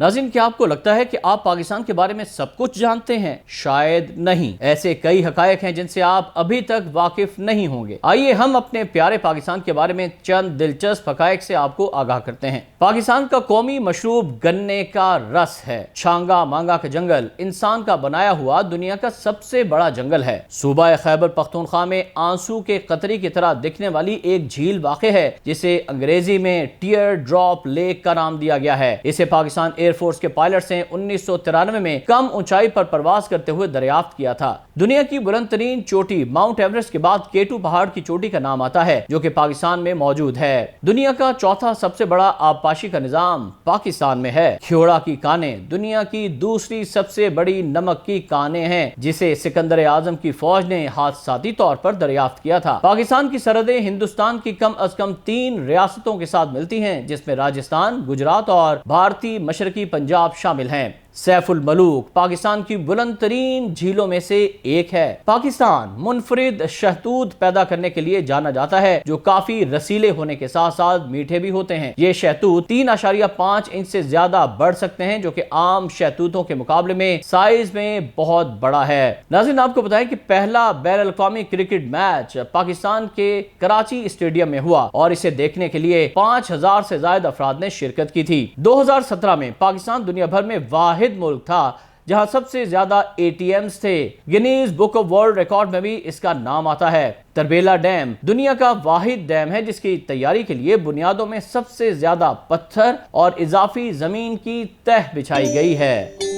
ناظرین، کیا آپ کو لگتا ہے کہ آپ پاکستان کے بارے میں سب کچھ جانتے ہیں؟ شاید نہیں، ایسے کئی حقائق ہیں جن سے آپ ابھی تک واقف نہیں ہوں گے۔ آئیے ہم اپنے پیارے پاکستان کے بارے میں چند دلچسپ حقائق سے آپ کو آگاہ کرتے ہیں۔ پاکستان کا قومی مشروب گنے کا رس ہے۔ چھانگا مانگا کا جنگل انسان کا بنایا ہوا دنیا کا سب سے بڑا جنگل ہے۔ صوبہ خیبر پختونخوا میں آنسو کے قطرے کی طرح دکھنے والی ایک جھیل واقع ہے جسے انگریزی میں ٹیئر ڈراپ لیک کا نام دیا گیا ہے۔ اسے پاکستان ایئر فورس کے پائلٹس نے 1993 میں کم اونچائی پر پرواز کرتے ہوئے دریافت کیا تھا۔ دنیا کی بلند ترین چوٹی ماؤنٹ ایورسٹ کے بعد کیٹو پہاڑ کی چوٹی کا نام آتا ہے جو کہ پاکستان میں موجود ہے۔ دنیا کا چوتھا سب سے بڑا آبپاشی کا نظام پاکستان میں ہے۔ کھیوڑا کی کانیں دنیا کی دوسری سب سے بڑی نمک کی کانیں ہیں جسے سکندر اعظم کی فوج نے حادثاتی طور پر دریافت کیا تھا۔ پاکستان کی سرحدیں ہندوستان کی کم از کم 3 ریاستوں کے ساتھ ملتی ہیں جس میں راجستھان، گجرات اور بھارتی مشرقی پنجاب شامل ہیں۔ سیف الملوک پاکستان کی بلند ترین جھیلوں میں سے ایک ہے۔ پاکستان منفرد شہتوت پیدا کرنے کے لیے جانا جاتا ہے جو کافی رسیلے ہونے کے ساتھ ساتھ میٹھے بھی ہوتے ہیں۔ یہ شہتوت 3.5 انچ سے زیادہ بڑھ سکتے ہیں جو کہ عام شہتوتوں کے مقابلے میں سائز میں بہت بڑا ہے۔ ناظرین، آپ کو بتائیں کہ پہلا بین الاقوامی کرکٹ میچ پاکستان کے کراچی اسٹیڈیم میں ہوا اور اسے دیکھنے کے لیے 5000 سے زائد افراد نے شرکت کی تھی۔ 2017 میں پاکستان دنیا بھر میں واحد ملک تھا جہاں سب سے زیادہ ATMs تھے۔ Guinness book of world record میں بھی اس کا نام آتا ہے۔ تربیلا ڈیم دنیا کا واحد ڈیم ہے جس کی تیاری کے لیے بنیادوں میں سب سے زیادہ پتھر اور اضافی زمین کی تہ بچھائی گئی ہے۔